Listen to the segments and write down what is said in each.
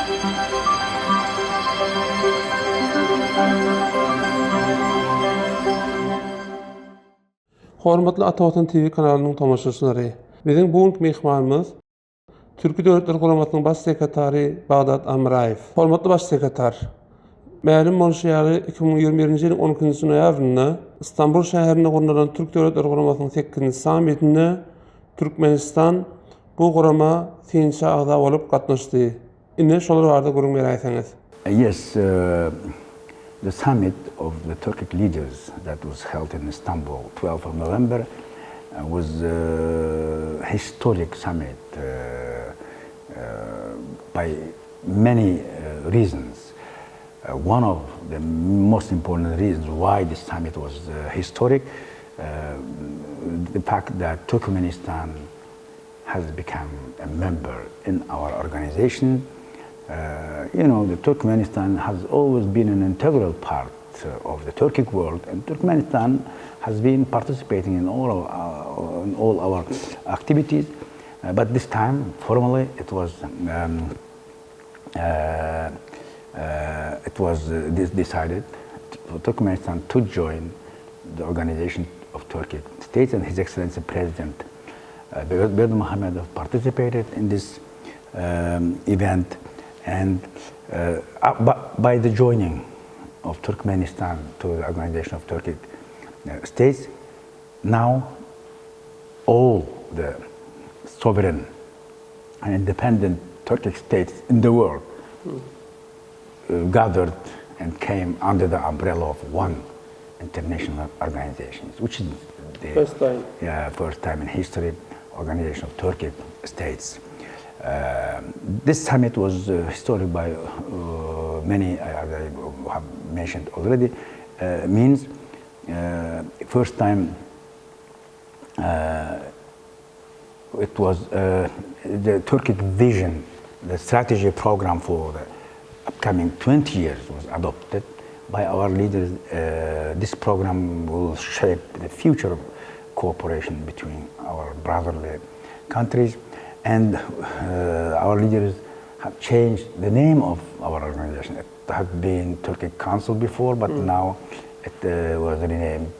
Hormatly Atavatantv kanalynyň tamaşaçylary, biziň bugünkü mehmanymyz Türki Döwletleriň Guramasynyň Baş sekretary Bagdat Amreýew. Hormatly baş sekretar, ma'lum bolýanly 2021-nji ýylyň 12-nji noýabrynda Istanbul şäherinde gurulanan Türk Döwletleriň Guramasynyň 8-nji sammitine Turkmenistan bu gurama finçe agda bolup gatnaşdy. Ine şolar barada gurun berýärsiňiz. Yes, the summit of the Turkic leaders that was held in Istanbul 12th of November was a historic summit by many reasons. One of the most important reasons why this summit was historic, the fact that Turkmenistan has become a member in our organization. The Turkmenistan has always been an integral part of the Turkic world, and Turkmenistan has been participating in all our activities. But this time, formally, it was decided for Turkmenistan to join the Organization of Turkic States, and His Excellency President Bagdat Amreýew participated in this event. And by the joining of Turkmenistan to the Organization of Turkic States, now all the sovereign and independent Turkic states in the world gathered and came under the umbrella of one international organization, which is the first time in history, Organization of Turkic States. This summit was historic by many, as I have mentioned already, means first time it was the Turkic vision, the strategy program for the upcoming 20 years was adopted by our leaders. This program will shape the future of cooperation between our brotherly countries. And our leaders have changed the name of our organization. It had been Turkic Council before, but now it was renamed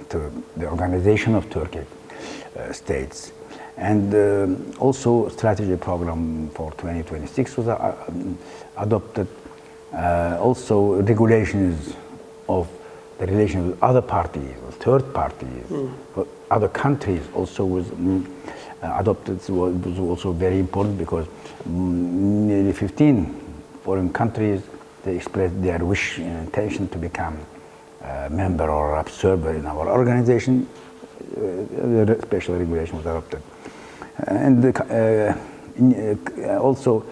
to the Organization of Turkic States. And also strategy program for 2026 was adopted. Also regulations of the relation with other parties, third parties, other countries also was adopted. It was also very important because nearly 15 foreign countries, they expressed their wish and intention to become a member or observer in our organization. The special regulation was adopted. And also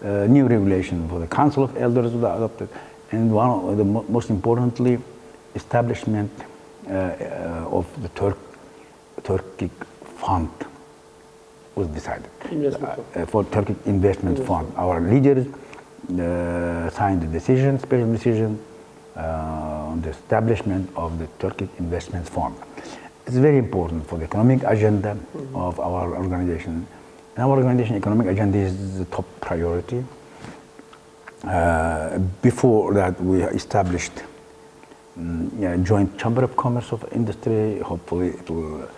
new regulation for the Council of Elders was adopted. And one of the most importantly, establishment of the Turkic Fund was decided for Turkic Investment Fund. Our leaders signed the decision, special decision on the establishment of the Turkic Investment Fund. It's very important for the economic agenda of our organization. And our organization economic agenda is the top priority. Before that, we established a joint chamber of commerce of industry. Hopefully, it will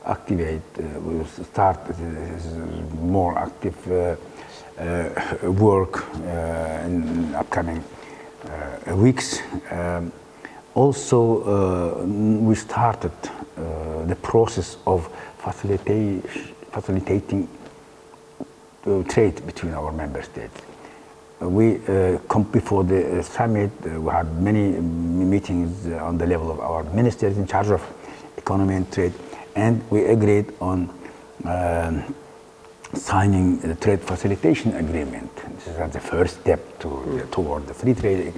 activate, will start more active work in upcoming weeks. Also, we started the process of facilitating trade between our member states. We before the summit, we had many meetings on the level of our ministers in charge of economy and trade, and we agreed on signing the trade facilitation agreement. This is the first step toward the free trade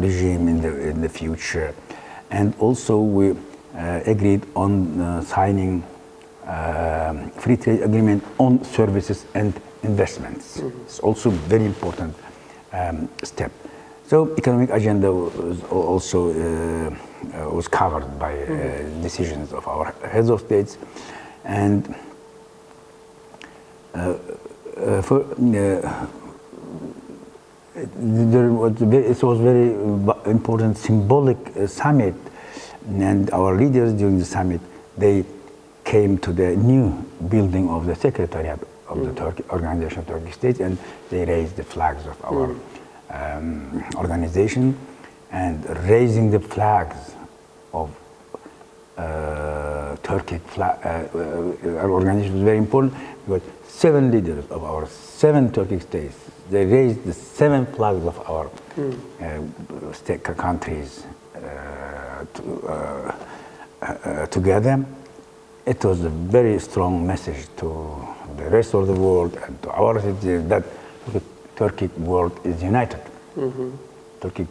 regime in the future. And also we agreed on signing free trade agreement on services and investments. It's also very important step. So economic agenda was also was covered by decisions of our heads of states, and it was very important symbolic summit, and our leaders during the summit, they came to the new building of the Secretariat of the Organization of Turkic States, and they raised the flags of our organization, and raising the flags of Turkic our organization was very important, because 7 leaders of our 7 Turkic states, they raised the 7 flags of our countries together. It was a very strong message to the rest of the world and to our citizens that the Turkic world is united. Turkic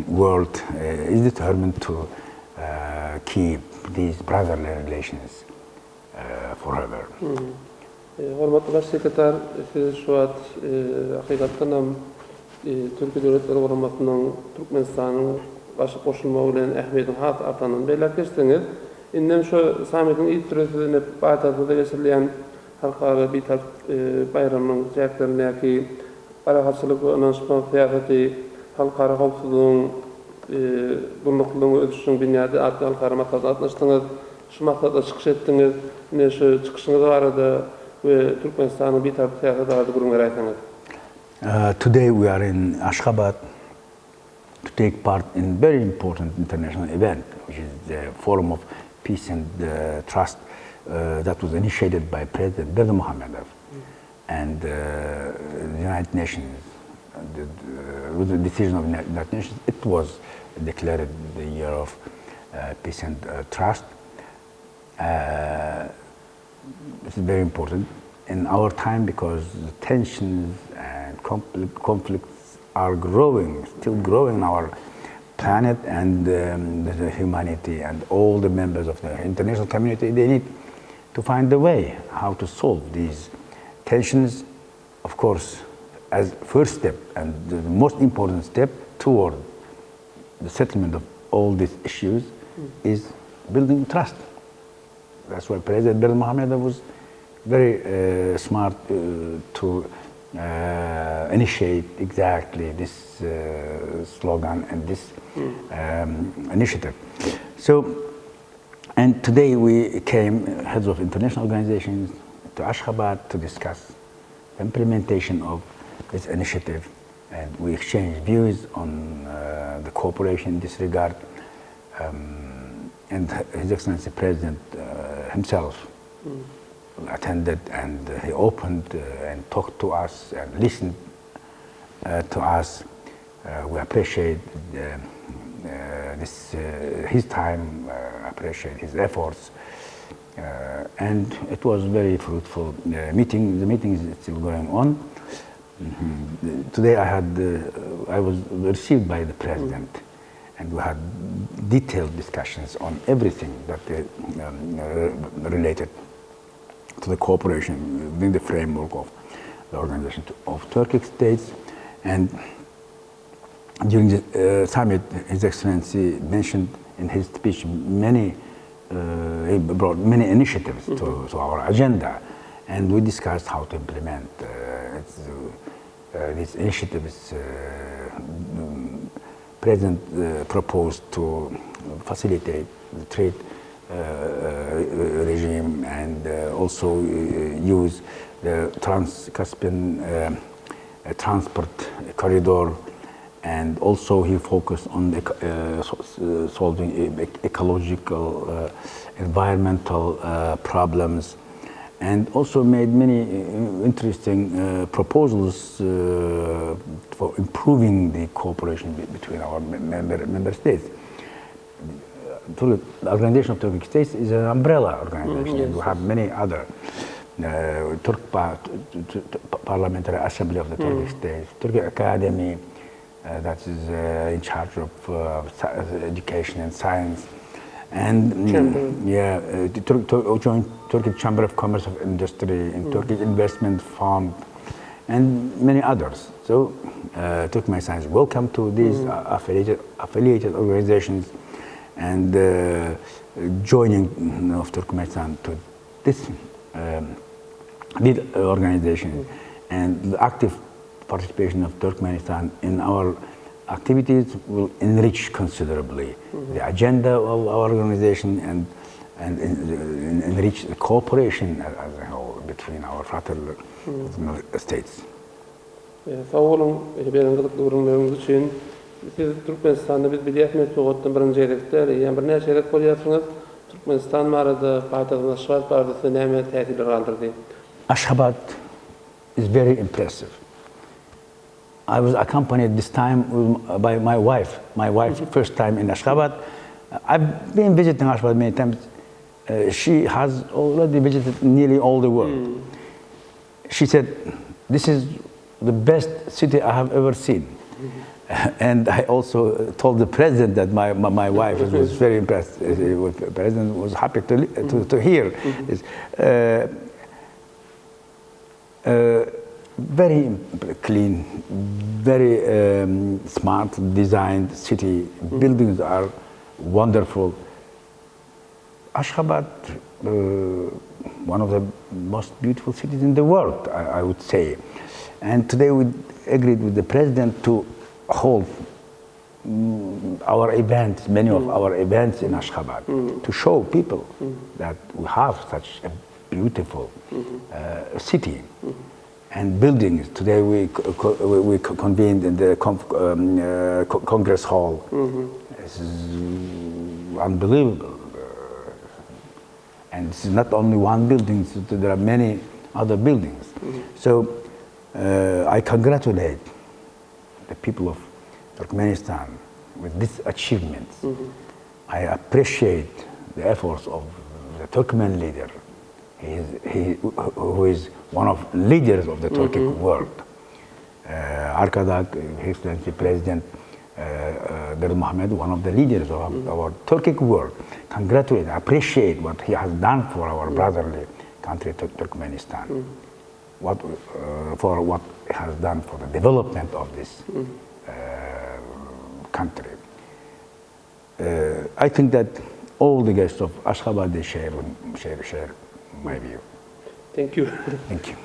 world is determined to keep these brotherly relations forever. Hormatly baş sekreter, siz şu an hakikaten hem Türki Döwletleriň Guramasynyň Turkmenistanyň başı koşulmagy bilen ähmiýetini hat atanyň beýlep geçdiňiz. Inden şu sammitin ilk türüsine Bagdatda geçirilen halkara bitar bayramynyň jäklerini ýa-ki aragatçylyk we ynançmak syýasaty, halkara howpsuzlygyň gurnadygyň ödüşüň bünyady atly halkara maksatda atnaşdyňyz. Şu maksatda çykyş etdiňiz. Ne şu çykyşyňyz barada we Turkmenistanyň bitar syýasaty barada gurulmagy aýtsaňyz. Today we are in Ashgabat to take part in very important international event, which is the Forum of Peace and Trust that was initiated by President Bagdat Amreýew and the United Nations. With the decision of the United Nations, it was declared the year of peace and trust. This is very important in our time because the tensions and conflicts are growing, still growing in our planet, and the humanity and all the members of the international community, they need to find a way how to solve these tensions. Of course, as first step and the most important step toward the settlement of all these issues is building trust. That's why President Bagdat Amreýew was very smart to initiate exactly this slogan and this initiative. So, and today we came, heads of international organizations, to Ashgabat to discuss the implementation of this initiative, and we exchanged views on the cooperation in this regard. And His Excellency President himself attended, and he opened and talked to us and listened to us. We appreciate his time, appreciate his efforts, and it was very fruitful meeting. The meeting is still going on. Today I was received by the President, and we had detailed discussions on everything that related to the cooperation within the framework of the Organization of Turkic States. And during the summit, His Excellency mentioned in his speech he brought many initiatives to our agenda, and we discussed how to implement these initiatives. President proposed to facilitate the trade regime and also use the Trans-Caspian transport corridor, and also he focused on solving ecological, environmental problems, and also made many interesting proposals for improving the cooperation between our member states. The Organization of Turkic States is an umbrella organization. Yes. We have many other Parliamentary Assembly of the Turkic States, Turkic Academy that is in charge of education and science, and the joint Turkic Chamber of Commerce of Industry, and Turkic Investment Fund, and many others. So Turkmenistan is welcome to these affiliated organizations, and joining of Turkmenistan to this lead organization, and the active participation of Turkmenistan in our activities will enrich considerably the agenda of our organization and enrich the cooperation as a whole between our fraternal states. Sağ olun, benim gıdıklı urunlarınız için. Siz Turkmenistan'da biz bilyatmet soğuttan birinci elekler, yani bir neçe elek koyarsınız, Turkmenistan marada, paýtagtymyza Aşgabat barada näme täsir galdyrdy? Ashgabat is very impressive. I was accompanied this time by my wife. My wife, first time in Ashgabat. I've been visiting Ashgabat many times. She has already visited nearly all the world. She said, "This is the best city I have ever seen." And I also told the president that my wife was very impressed. The president was happy to hear this. Very clean, very smart designed city. Buildings are wonderful. Ashgabat, one of the most beautiful cities in the world, I would say. And today we agreed with the president to hold our events, many of our events in Ashgabat, to show people that we have such a beautiful city and buildings. Today we convened in the Congress Hall. This is unbelievable. And this is not only one building, there are many other buildings. So I congratulate the people of Turkmenistan with these achievements. I appreciate the efforts of the Turkmen leader, who is one of the leaders of the Turkic world. Arkadak, His Excellency President Mohammed, one of the leaders of our Turkic world. Congratulate, appreciate what he has done for our brotherly country, Turkmenistan. For what he has done for the development of this country. I think that all the guests of Ashgabat share my view. Thank you. Thank you.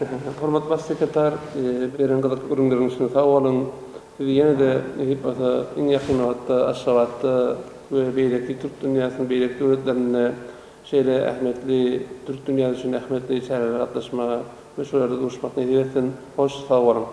Hormat baş sekretar, beren gıdıklı urunlarınız için sağ olun. Siz yine de en yakın vakitte Aşgabat'ta ve beylekli Türk dünyasının beylekli devletlerine ahmetli, Türk dünyası için ahmetli içeriler atlaşma ve şöyle duruşmak ne diyorsun? Hoş, sağ olun.